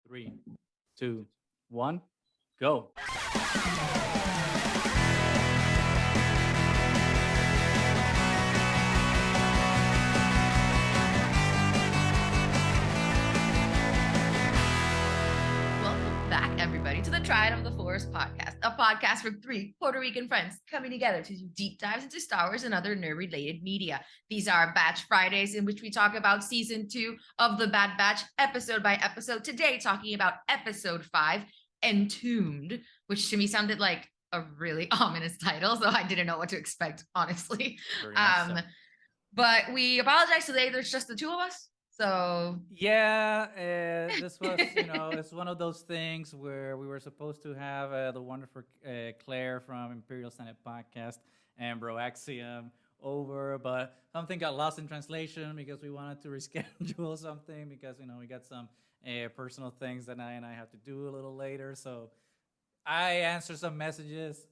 Three, two, one, go. Welcome back, everybody, to the Triad of the Forest podcast, a podcast for three Puerto Rican friends coming together to do deep dives into Star Wars and other nerd-related media. These are Batch Fridays, in which we talk about season 2 of The Bad Batch, episode by episode. Today, talking about episode 5, Entombed, which to me sounded like a really ominous title, so I didn't know what to expect, honestly. Very much so. But we apologize today. There's just the two of us. So Yeah, this was, it's one of those things where we were supposed to have the wonderful Claire from Imperial Senate podcast and Bro Axiom over, but something got lost in translation because we wanted to reschedule something because, we got some personal things that I have to do a little later. So I answered some messages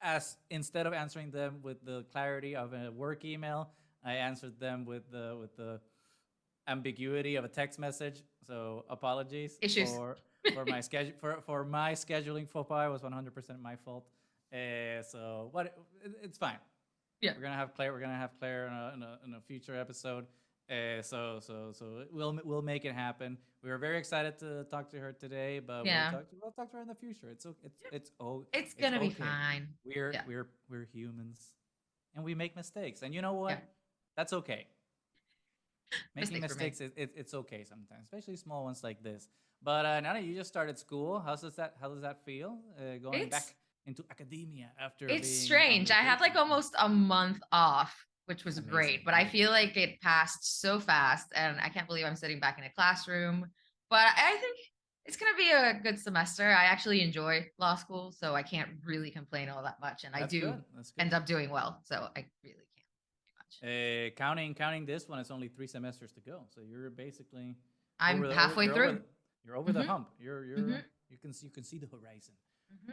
as instead of answering them with the clarity of a work email, I answered them with the ambiguity of a text message. So apologies issues. for my schedule for my scheduling faux pas. It was 100% my fault. So what it's fine. Yeah, we're gonna have Claire. We're gonna have Claire in a future episode. So we'll make it happen. We were very excited to talk to her today, but yeah, we'll talk to her in the future. it's gonna be fine. We're humans, and we make mistakes. And you know what? Yeah. That's okay. Making mistakes, it's okay sometimes, especially small ones like this. But now that you just started school, how does that feel? Going back into academia after it's being strange. I had like almost a month off, which was Amazing. great, but I feel like it passed so fast, and I can't believe I'm sitting back in a classroom. But I think it's gonna be a good semester. I actually enjoy law school, so I can't really complain all that much, and I do end up doing well. So I really can't counting this one, it's only 3 semesters to go. So you're basically I'm halfway through. You're over the hump. You can see the horizon. Mm-hmm.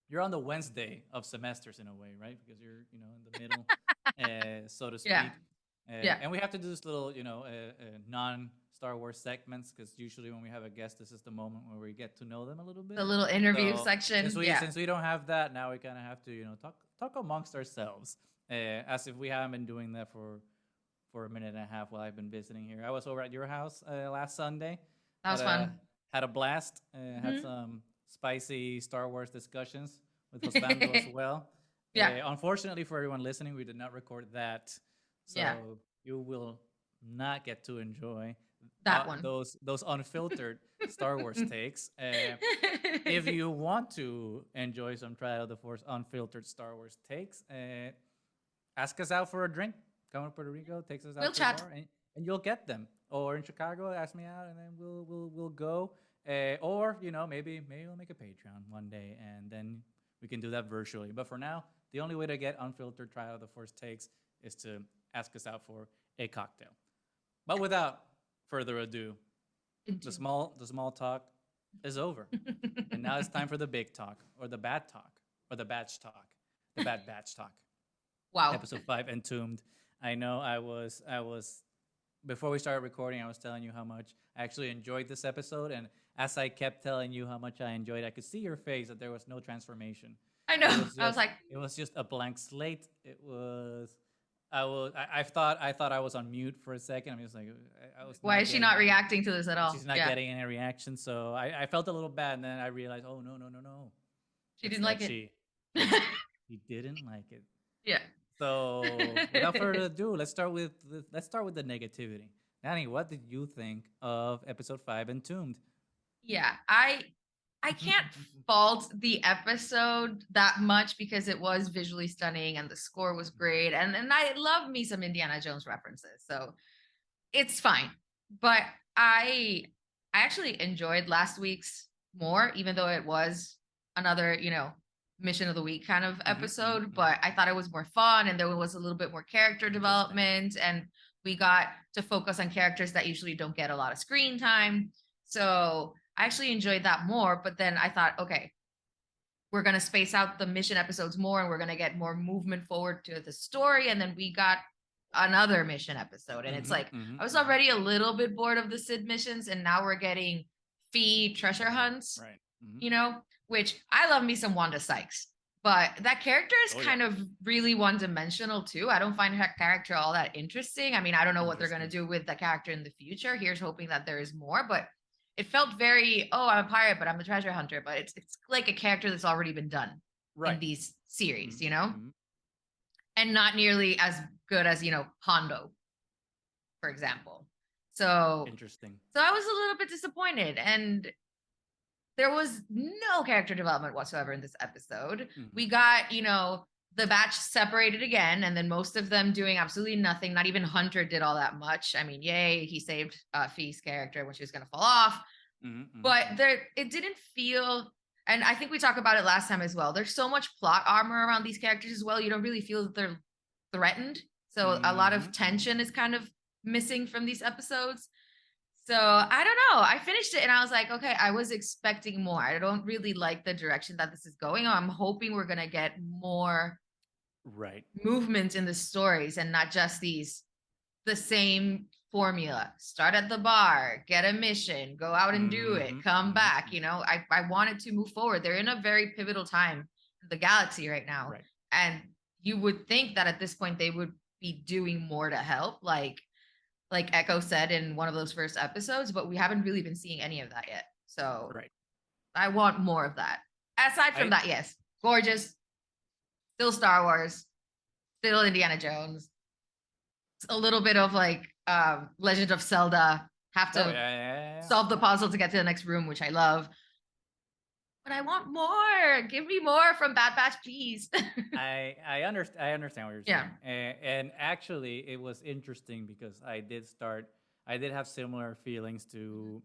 You're on the Wednesday of semesters in a way, right? Because you're in the middle, so to speak. Yeah. And we have to do this little non Star Wars segments because usually when we have a guest, this is the moment where we get to know them a little bit. The little interview section. Since we don't have that now, we kind of have to talk amongst ourselves. As if we haven't been doing that for a minute and a half while I've been visiting here. I was over at your house last Sunday. That was fun. Had a blast. Had some spicy Star Wars discussions with Josbando as well. Yeah. Unfortunately for everyone listening, we did not record that. So you will not get to enjoy that one. Those unfiltered Star Wars takes. If you want to enjoy some Triad of the Force unfiltered Star Wars takes, ask us out for a drink. Come to Puerto Rico, takes us out we'll to chat. a bar, and you'll get them. Or in Chicago, ask me out, and then we'll go. Or maybe we'll make a Patreon one day, and then we can do that virtually. But for now, the only way to get unfiltered Triad of the Force takes is to ask us out for a cocktail. But without further ado, the small talk is over, and now it's time for the big talk, or the bad talk, or the batch talk, the bad batch talk. Wow. Episode 5, Entombed. I know I was before we started recording, I was telling you how much I actually enjoyed this episode, and as I kept telling you how much I enjoyed, I could see your face that there was no transformation. I know. I was like, it was just a blank slate. It was. I thought I was on mute for a second. I'm just like, I was. Why is she not reacting to this at all? She's not getting any reaction, so I felt a little bad, and then I realized, oh no. She didn't like it. He didn't like it. Yeah. So without further ado, let's start with the negativity. Nani, what did you think of episode 5, Entombed? Yeah, I can't fault the episode that much because it was visually stunning and the score was great, and I love me some Indiana Jones references, so it's fine. But I actually enjoyed last week's more, even though it was another mission of the week kind of episode, but I thought it was more fun, and there was a little bit more character development, and we got to focus on characters that usually don't get a lot of screen time. So I actually enjoyed that more, but then I thought, okay, we're going to space out the mission episodes more, and we're going to get more movement forward to the story. And then we got another mission episode, and it's like, I was already a little bit bored of the Sid missions, and now we're getting Fee treasure hunts, Right. Hmm. you know, which I love me some Wanda Sykes. But that character is Oh yeah. kind of really one dimensional too. I don't find her character all that interesting. I mean, I don't know what they're going to Interesting. do with the character in the future. Here's hoping that there is more, but it felt very, oh, I'm a pirate, but I'm a treasure hunter. But it's like a character that's already been done in Right. these series, Hmm. you know, Hmm. and not nearly as good as, Hondo, for example. So Interesting. so I was a little bit disappointed. And there was no character development whatsoever in this episode. Hmm. We got, the batch separated again, and then most of them doing absolutely nothing. Not even Hunter did all that much. I mean, yay, he saved Fee's character when she was going to fall off. Hmm. Hmm. But it didn't feel, and I think we talked about it last time as well. There's so much plot armor around these characters as well. You don't really feel that they're threatened. So a lot Hmm. of Hmm. tension is kind of missing from these episodes. So I don't know. I finished it and I was like, okay, I was expecting more. I don't really like the direction that this is going. I'm hoping we're gonna get more Right. movement in the stories and not just the same formula. Start at the bar, get a mission, go out and do it, Hmm. come Hmm. back. I wanted to move forward. They're in a very pivotal time in the galaxy right now. Right. And you would think that at this point they would be doing more to help, like Echo said in one of those first episodes, but we haven't really been seeing any of that yet. So Right. I want more of that. Aside from I that, yes, gorgeous, still Star Wars, still Indiana Jones, a little bit of like Legend of Zelda. Have Oh to yeah, yeah, solve the puzzle to get to the next room, which I love. But I want more. Give me more from Bad Batch, please. I understand what you're Yeah. saying, and actually, it was interesting because I did have similar feelings Mhm. to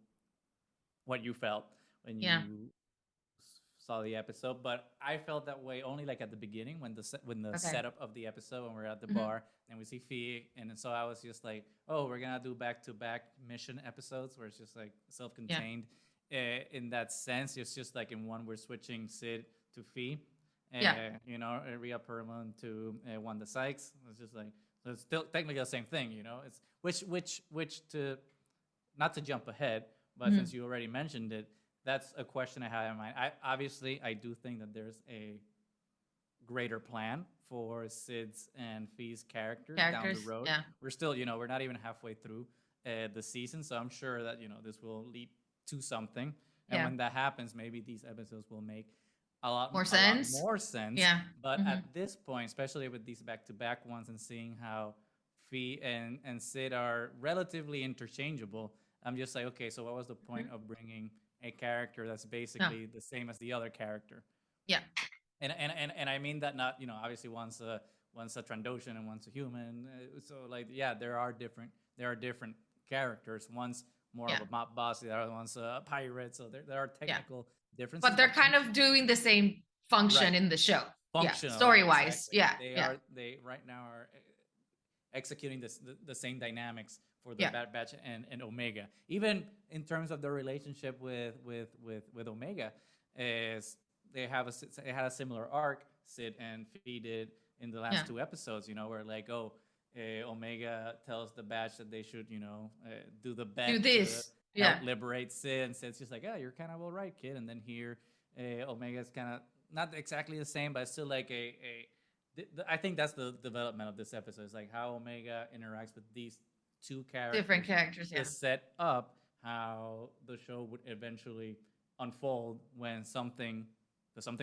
what you felt when Yeah. you saw the episode, but I felt that way only like at the beginning when when the Okay. setup of the episode when we're at the Hmm. bar and we see Fee, and so I was just like, oh, we're gonna do back to back mission episodes where it's just like self Yeah. contained. In that sense, it's just like in one we're switching Sid to Fee, Yeah. Rhea Perlman to Wanda Sykes. It's just like so it's still technically the same thing, It's which to not to jump ahead, but Hmm. since you already mentioned it, that's a question I have in mind. I do think that there's a greater plan for Sid's and Fee's characters down the Characters. road. Yeah. We're still, we're not even halfway through the season, so I'm sure that this will lead to something. And Yeah. when that happens, maybe these episodes will make More a lot sense. more sense. Yeah. But Hmm. at this point, especially with these back-to-back ones, and seeing how Fee and Sid are relatively interchangeable, I'm just like, okay, so what was the point Hmm. of bringing a character that's No. basically the same as the other character? Yeah. And I mean that not obviously one's a Trandoshan and one's a human. So like yeah, there are different characters. One's more Yeah. of a mob boss, the other one's a pirate. So there are Yeah. technical differences, But they're but kind of doing the same function right, in the show. Yeah, functionally story wise. exactly. Yeah, yeah, They right now are executing the same dynamics for the yeah, Bad Batch and Omega. Even in terms of their relationship with Omega, is they had a similar arc. Sid and Fee did in the last yeah. two episodes. Where like Omega tells the Batch that they should do the Do bet to this. help Yeah, liberate Sid, and Sid's just like, yeah, you're kind of all right, kid. And then here, Omega's kind of not exactly the same, but still like I think that's the development of this episode. It's like how Omega interacts with these two different characters characters. to Yeah, set up how the show would eventually unfold when something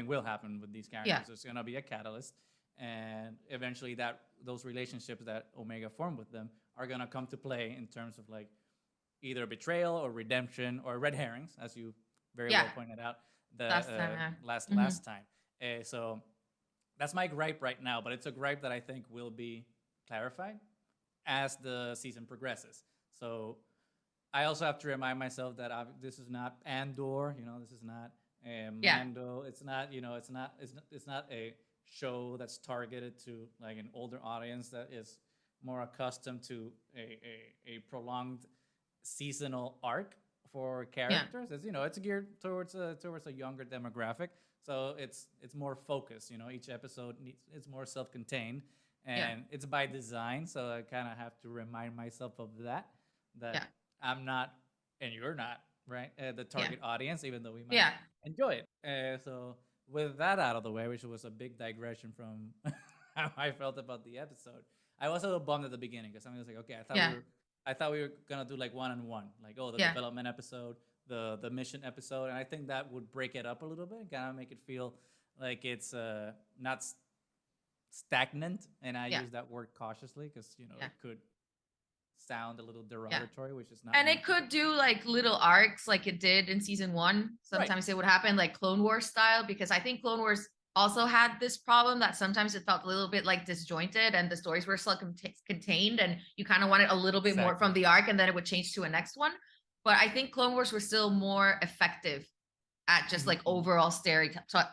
will happen with these yeah, characters. There's gonna be a catalyst, and eventually that those relationships that Omega formed with them are gonna come to play in terms of like either betrayal or redemption or red herrings, as you very yeah. well pointed out the Last time. Hmm. last time. So that's my gripe right now, but it's a gripe that I think will be clarified as the season progresses. So I also have to remind myself that this is not Andor. This is not Yeah, Mando. It's not. It's not a show that's targeted to like an older audience that is more accustomed to a prolonged seasonal arc for yeah, characters. It's geared towards a younger demographic, so it's more focused. Each episode it's more self-contained, yeah, and it's by design. So I kind of have to remind myself of that yeah. I'm not, and you're not right? The Yeah. target audience, even though we might Yeah. enjoy it. So with that out of the way, which was a big digression from how I felt about the episode, I was a little bummed at the beginning because I was like, okay, Yeah. I thought we were gonna do like one on one, like oh, the Yeah. development episode, the mission episode, and I think that would break it up a little bit, kind of make it feel like it's not stagnant. And I Yeah. use that word cautiously because Yeah. it could sound a little Yeah. derogatory, which is not And meant it to be. could do like little arcs like it did in season one. Right. Sometimes it would happen like Clone Wars style, because I think Clone Wars also had this problem that sometimes it felt a little bit like disjointed and the stories were still contained, and you kind of wanted a little bit more from Exactly. the arc and then it would change to a next one. But I think Clone Wars were still more effective at just like Mm-hmm. overall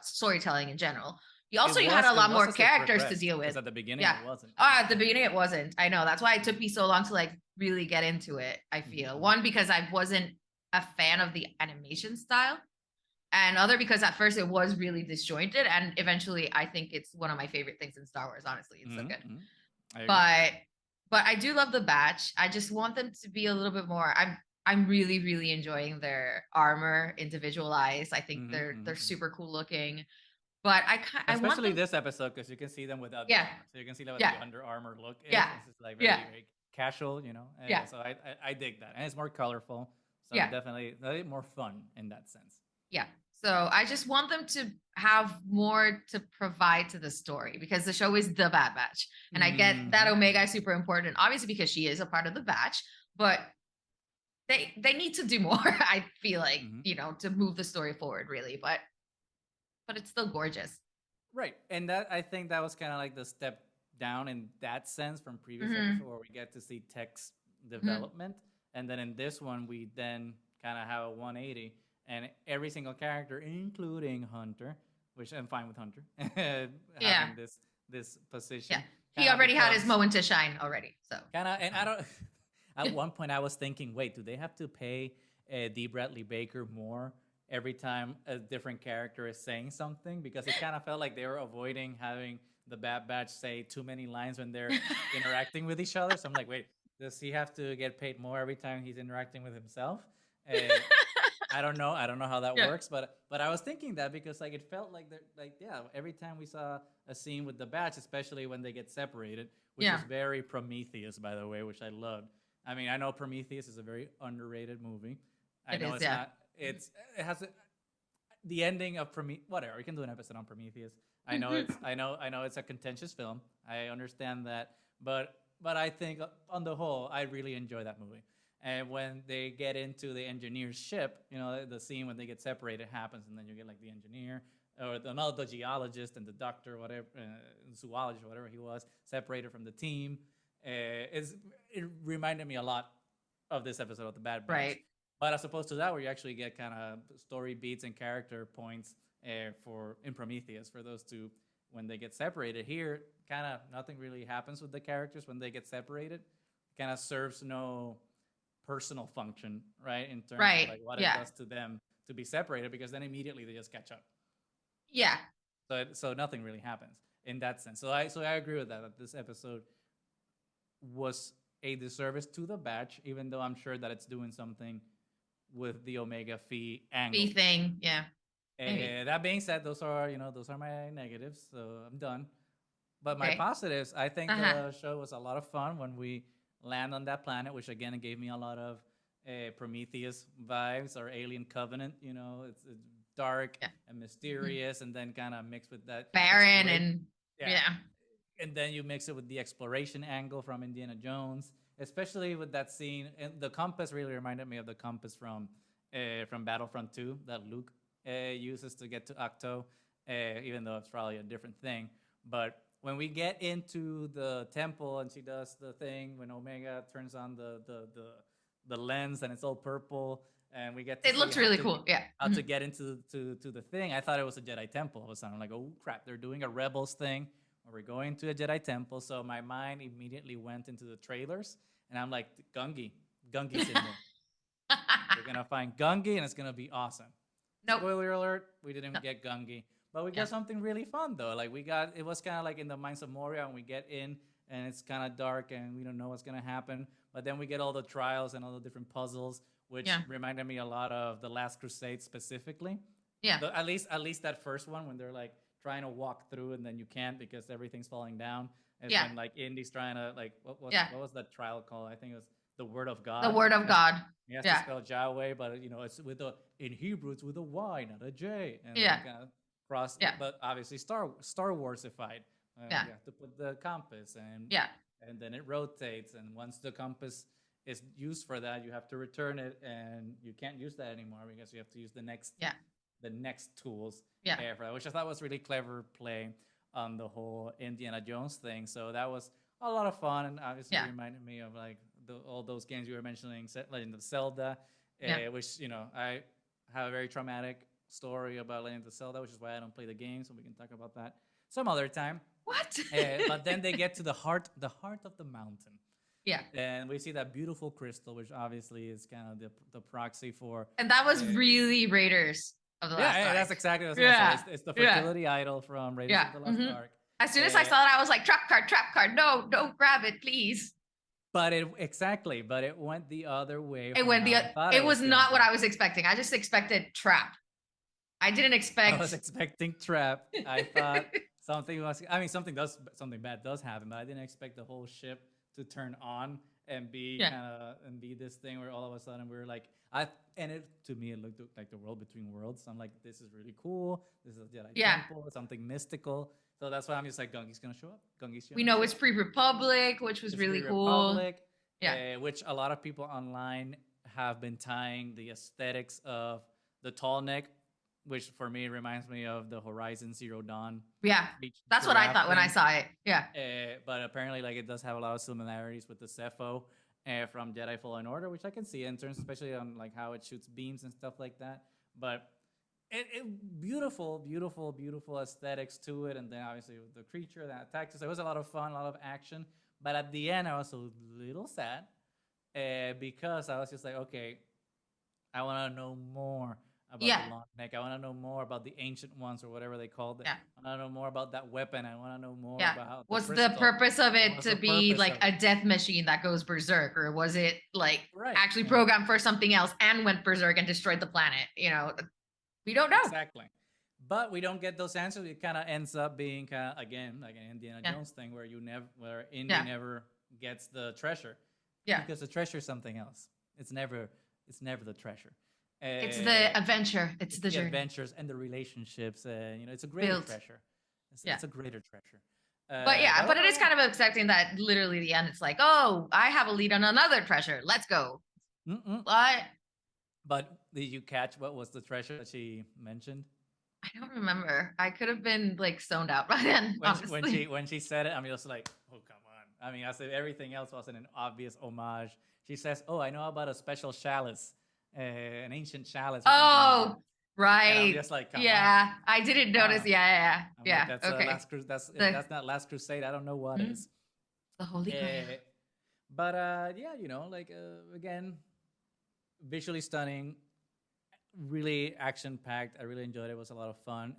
storytelling in general. You had It a lot was more as it characters to progressed deal because with. at the beginning Yeah. it wasn't. Oh, at the beginning it wasn't. I know. That's why it took me so long to like really get into it, I feel. Mm-hmm. One, because I wasn't a fan of the animation style. And other because at first it was really disjointed. And eventually I think it's one of my favorite things in Star Wars, honestly. It's so good. Mm-hmm. I agree. But I do love the batch. I just want them to be a little bit more. I'm really, really enjoying their armor individualized. I think they're super cool looking. But I want Especially them. this episode because you can see them without the Yeah. armor, so you can see what Yeah. the under armor look is. Yeah. It's just like Yeah. very casual, Yeah. So I dig that, and it's more colorful. So Yeah. definitely more fun in that sense. Yeah. So I just want them to have more to provide to the story, because the show is the Bad Batch. And I get that Omega is super important, obviously, because she is a part of the batch, but they need to do more, I feel like, to move the story forward, really. But it's still gorgeous. Right. And that I think that was kind of like the step down in that sense from previous episode where we get to see Tech's development. And then in this one, we then kind of have a 180 and every single character, including Hunter, which I'm fine with Hunter, having this position. Yeah. He already had his moment to shine already. So kind of, and I don't, at one point I was thinking, wait, do they have to pay D. Bradley Baker more every time a different character is saying something? Because it kind of felt like they were avoiding having the Bad Batch say too many lines when they're interacting with each other. So I'm like, wait, does he have to get paid more every time he's interacting with himself? I don't know. I don't know how that works, but I was thinking that because like it felt like every time we saw a scene with the Batch, especially when they get separated, which is very Prometheus, by the way, which I loved. I mean, I know Prometheus is a very underrated movie. I know it's not. It has the ending of Prometheus. Whatever, we can do an episode on Prometheus. I know it's a contentious film. I understand that, but I think on the whole, I really enjoy that movie. And when they get into the engineer's ship, the scene when they get separated happens, and then you get like the engineer or the geologist and the doctor, whatever, zoologist, whatever he was, separated from the team. It reminded me a lot of this episode of The Bad Batch. Right. But as opposed to that, where you actually get kind of story beats and character points in Prometheus for those two when they get separated. Here, kind of nothing really happens with the characters when they get separated. Kind of serves no personal function, right? In terms of like what it does to them to be separated, because then immediately they just catch up. Yeah. So nothing really happens in that sense. So I agree with that this episode was a disservice to the batch, even though I'm sure that it's doing something with the Omega Phi angle. Phi thing, yeah. That being said, those are my negatives, so I'm done. But my positives, I think the show was a lot of fun when we land on that planet, which again it gave me a lot of Prometheus vibes or Alien Covenant. It's dark and mysterious, and then kind of mixed with that barren and then you mix it with the exploration angle from Indiana Jones, especially with that scene. And the compass really reminded me of the compass from Battlefront 2 that Luke uses to get to Octo, even though it's probably a different thing. But when we get into the temple and she does the thing when Omega turns on the lens and it's all purple and we get to it looked really cool. How to get into to the thing. I thought it was a Jedi temple. All of a sudden, I'm like, oh crap, they're doing a Rebels thing where we're going to a Jedi temple. So my mind immediately went into the trailers and I'm like, Gungi symbol. We're gonna find Gungi and it's gonna be awesome. Nope. Spoiler alert, we didn't get Gungi. But we got something really fun though. Like it was kind of like in the Mines of Moria, and we get in and it's kind of dark and we don't know what's gonna happen. But then we get all the trials and all the different puzzles which Yeah. reminded me a lot of the Last Crusade specifically. Yeah. At least that first one when they're like trying to walk through and then you can't because everything's falling down. It's Yeah. when like Indy's trying to like Yeah. what was that trial called? I think it was the Word of The God. word of God. He has to Yeah. spell Yahweh, but it's with a in Hebrew it's with a Y, not a J, and then Yeah. kind of cross. Yeah. But obviously Star Warsified. Yeah. You have to put the compass, Yeah. and then it rotates, and once the compass is used for that, you have to return it, and you can't use that anymore because you have to use Yeah. the next tools Yeah. for that, which I thought was really clever play on the whole Indiana Jones thing. So that was a lot of fun, and obviously Yeah. reminded me of like all those games you were mentioning, Legend of Zelda, Yeah. which I have a very traumatic story about Legend of Zelda, which is why I don't play the game. So we can talk about that some other time. What? But then they get to the heart of the mountain, Yeah. and we see that beautiful crystal, which obviously is kind of the proxy for. And that was really Raiders of the Last Ark. That's exactly what I was Yeah. gonna say. It's the fertility idol from Raiders Yeah. of the Lost Ark. As soon as I saw it, I was like, trap card. No, don't grab it, please. But it went the other way. It was not what I was expecting. I just expected trap. I didn't expect. I was expecting trap. I thought something bad does happen, but I didn't expect the whole ship to turn on and be this thing where all of a sudden we were like, to me it looked like the world between worlds. So I'm like, this is really cool. This is a Jedi temple, something mystical. So that's why I'm just like, Gungi's gonna show up. We know it's pre-Republic, which was really cool. Which a lot of people online have been tying the aesthetics of the tall neck, which for me reminds me of the Horizon Zero Dawn. Yeah, that's what I thought when I saw it. Yeah. But apparently, like, it does have a lot of similarities with the Cepho from Jedi Fallen Order, which I can see in terms, especially on like how it shoots beams and stuff like that. But beautiful aesthetics to it, and then obviously the creature that attacks us. It was a lot of fun, a lot of action. But at the end, I was a little sad because I was just like, okay, I want to know more about the long neck. I want to know more about the ancient ones or whatever they called it. I want to know more about that weapon. I want to know more about what's the purpose of it to be like a death machine that goes berserk, or was it like actually programmed for something else and went berserk and destroyed the planet? We don't know. Exactly. But we don't get those answers. It kind of ends up being kind of, again, like an Indiana Jones thing where Indy never gets the treasure. Yeah. Because the treasure is something else. It's never the treasure. It's the adventure. It's the journey. Adventures and the relationships. It's a greater treasure. It's a greater treasure. But it is kind of accepting that literally the end, it's like, oh, I have a lead on another treasure. Let's go. What? But did you catch what was the treasure that she mentioned? I don't remember. I could have been like stoned out by then. When she said it, I'm just like, oh, come on. I mean, I said everything else wasn't an obvious homage. She says, oh, I know about a special chalice, an ancient chalice. Oh, right. And I'm just like, come on. I didn't notice. Yeah. Like, that's okay. If that's not Last Crusade, I don't know what is. The Holy Grail. But again, visually stunning. Really action packed. I really enjoyed it. It was a lot of fun.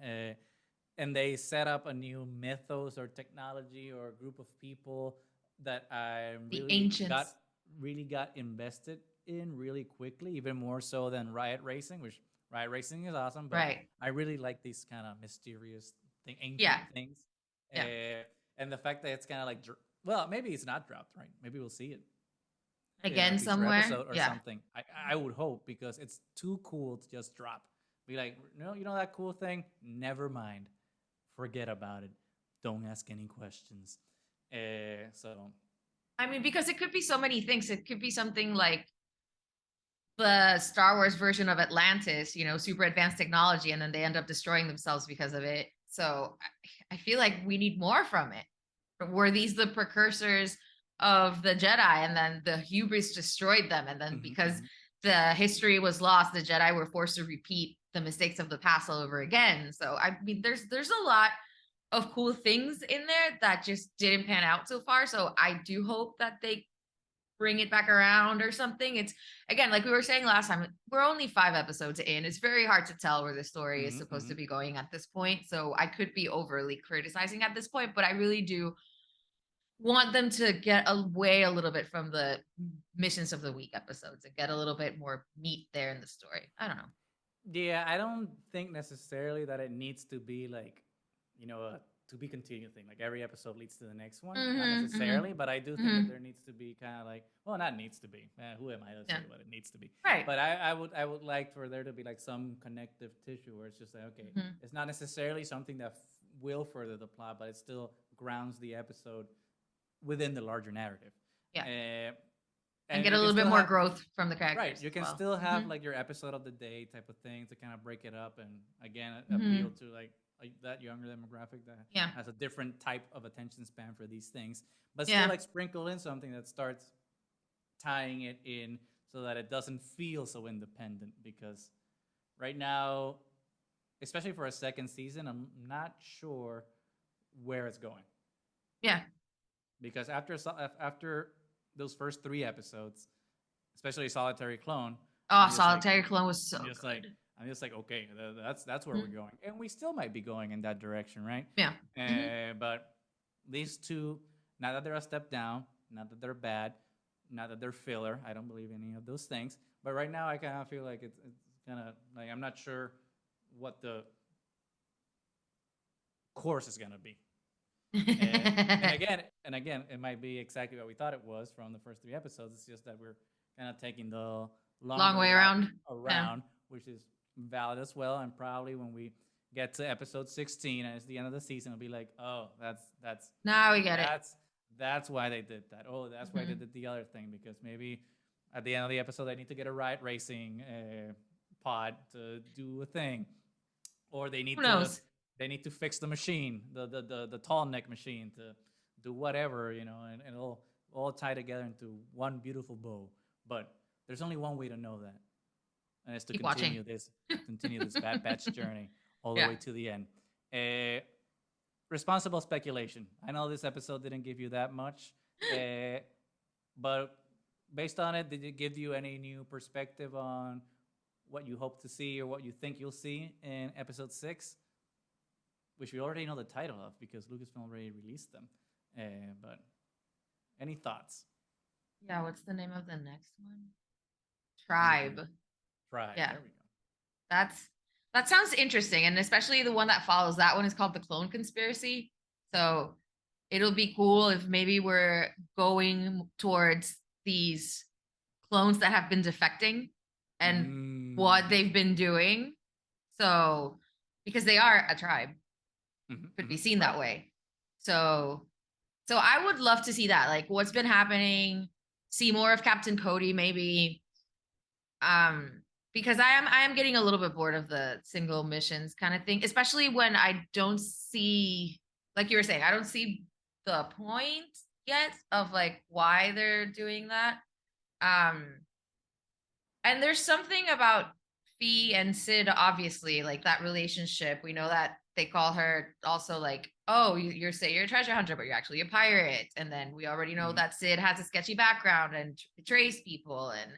And they set up a new mythos or technology or group of people that I really got invested in really quickly, even more so than Riot Racing, which Riot Racing is awesome. But I really like these kind of mysterious ancient things. And the fact that it's kind of like, maybe it's not dropped, right? Maybe we'll see it again somewhere or something. I would hope, because it's too cool to just drop. Be like, no, you know that cool thing? Never mind. Forget about it. Don't ask any questions. I mean, because it could be so many things. It could be something like the Star Wars version of Atlantis, super advanced technology, and then they end up destroying themselves because of it. So I feel like we need more from it. Were these the precursors of the Jedi, and then the hubris destroyed them, and then because the history was lost, the Jedi were forced to repeat the mistakes of the past all over again? So I mean, there's a lot of cool things in there that just didn't pan out so far. So I do hope that they bring it back around or something. It's, again, like we were saying last time, we're only 5 episodes in. It's very hard to tell where the story is supposed to be going at this point. So I could be overly criticizing at this point, but I really do want them to get away a little bit from the missions of the week episodes and get a little bit more meat there in the story. I don't know. Yeah, I don't think necessarily that it needs to be like, a to be continued thing. Like every episode leads to the next one. Not Mm-hmm, necessarily, but I do think that mm-hmm. there needs to be kind of like, well, not needs to be. Who am I to Yeah. say what it needs to be? Right. But I would like for there to be like some connective tissue where it's just like, okay, Mm-hmm. it's not necessarily something that will further the plot, but it still grounds the episode within the larger narrative. Yeah. And And get a you can little bit still more have growth from the right. characters You as can well. still have Mm-hmm. like your episode of the day type of thing to kind of break it up and again Mm-hmm. appeal to like that younger demographic that Yeah. has a different type of attention span for these things, but still Yeah. like sprinkle in something that starts tying it in so that it doesn't feel so independent. Because right now, especially for a second season, I'm not sure where it's going. Yeah. Because after those first three episodes, especially Solitary Clone, Oh, I'm just like Solitary Clone was I'm so just like good. I'm just like okay, that's where we're Mm-hmm. going, and we still might be going in that direction, right? Yeah. Mm-hmm. But these two, not that they're a step down, not that they're bad, not that they're filler. I don't believe any of those things. But right now, I kind of feel like it's kind of like I'm not sure what the course is gonna be. And again, it might be exactly what we thought it was from the first three episodes. It's just that we're kind of taking the Long longer way route around. Yeah. around, which is valid as well. And probably when we get to episode 16 and it's the end of the season, it'll be like, oh, Now we get it. that's why they did that. Oh, that's why they Mm-hmm. did the other thing, because maybe at the end of the episode they need to get a ride racing pod to do a thing, or they Who need to knows? fix the machine, the tall neck machine, to do whatever, and it'll all tie together into one beautiful bow. But there's only one way to know that, and it's to Keep watching. continue this Bad Batch journey all the Yeah. way to the end. Uh, Responsible speculation. I know this episode didn't give you that much, but based on it, did it give you any new perspective on what you hope to see or what you think you'll see in episode 6? Which we already know the title of because Lucasfilm already released them. But any thoughts? Yeah. What's the name of the next one? Tribe. Try. Yeah. There we go. That sounds interesting, and especially the one that follows. That one is called the Clone Conspiracy. So it'll be cool if maybe we're going towards these clones that have been defecting and what they've been doing. So because they are a tribe, could be seen that way. So I would love to see that. Like what's been happening, see more of Captain Cody maybe. Because I am getting a little bit bored of the single missions kind of thing, especially when I don't see, like you were saying, I don't see the point yet of like why they're doing that. And there's something about Fee and Sid, obviously, like that relationship. We know that they call her also like, oh, you're say you're a treasure hunter, but you're actually a pirate. And then we already know that Sid has a sketchy background and betrays people. And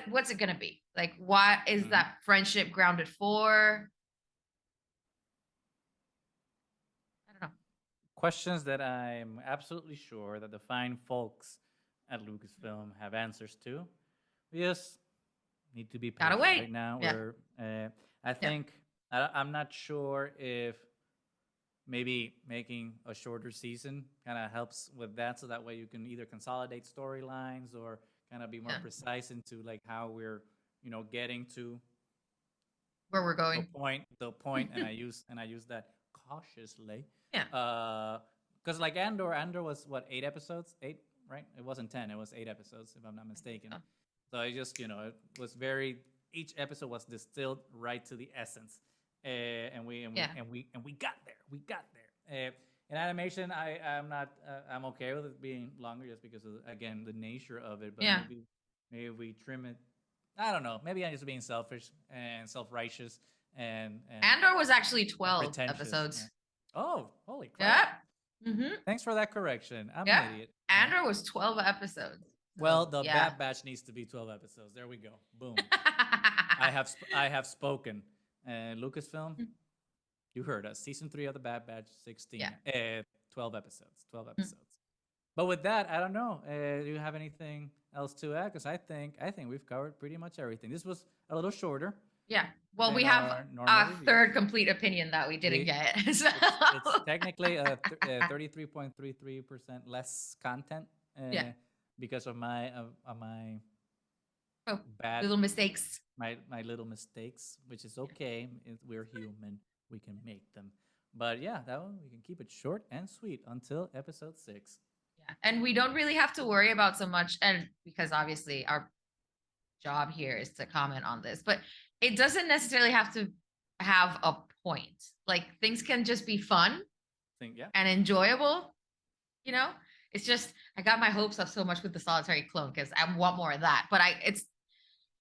what's it gonna be? Like, what is that friendship grounded for? I don't know. Questions that I'm absolutely sure that the fine folks at Lucasfilm have answers to. We just need to be patient. Gotta wait. Right now, Yeah. I think I'm not sure if maybe making a shorter season kind of helps with that, so that way you can either consolidate storylines or kind of be more precise into like how we're getting to where we're going. The point, and I use that cautiously. Yeah. Because like Andor was what, 8 episodes? 8, right? It wasn't 10. It was 8 episodes, if I'm not mistaken. So I just it was very, each episode was distilled right to the essence, and we got there. We got there. In animation, I'm okay with it being longer just because of, again, the nature of it. But maybe we trim it. I don't know. Maybe I'm just being selfish and self-righteous. And Andor was actually 12 episodes. Yeah. Oh, holy crap! Yeah. Mm-hmm. Thanch for that correction. I'm an idiot. Andor was 12 episodes. Well, the Bad Batch needs to be 12 episodes. There we go. Boom. I have spoken. Lucasfilm, you heard us. Season 3 of the Bad Batch, 16. 12 episodes. 12 episodes. But with that, I don't know. Do you have anything else to add? Because I think we've covered pretty much everything. This was a little shorter. Yeah. Well, we than have our normal a reviews. third complete opinion that we didn't get. So. It's technically a 33.33% less content because of my bad little mistakes. My little mistakes, which is okay. We're human. We can make them. But yeah, that one we can keep it short and sweet until episode 6. Yeah. And we don't really have to worry about so much, and because obviously our job here is to comment on this, but it doesn't necessarily have to have a point. Like things can just be fun and enjoyable. You know, it's just I got my hopes up so much with the Solitary Clone because I want more of that. But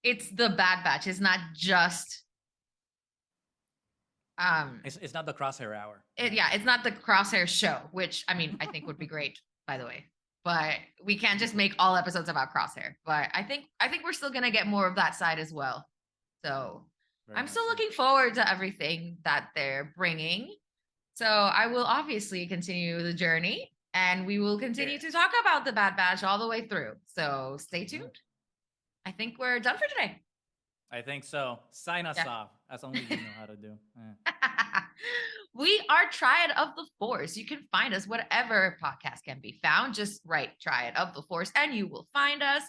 it's the Bad Batch. It's not just it's not the Crosshair Hour. It's not the Crosshair show, which I mean I think would be great, by the way. But we can't just make all episodes about Crosshair. But I think we're still gonna get more of that side as well. So I'm still looking forward to everything that they're bringing. So I will obviously continue the journey, and we will continue to talk about the Bad Batch all the way through. So stay tuned. I think we're done for today. I think so. Sign us off. That's only you know how to do. We are Triad of the Force. You can find us whatever podcast can be found. Just write Triad of the Force and you will find us.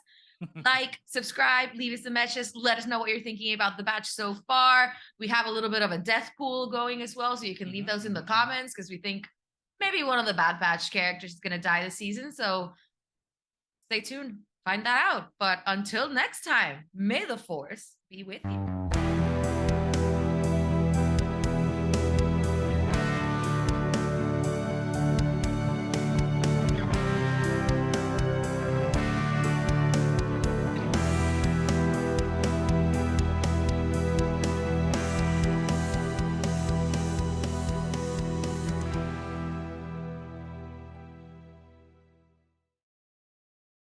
Like, subscribe, leave us a message. Let us know what you're thinking about the batch so far. We have a little bit of a death pool going as well, so you can leave those in the comments because we think maybe one of the Bad Batch characters is going to die this season. So stay tuned. Find that out. But until next time, may the Force be with you.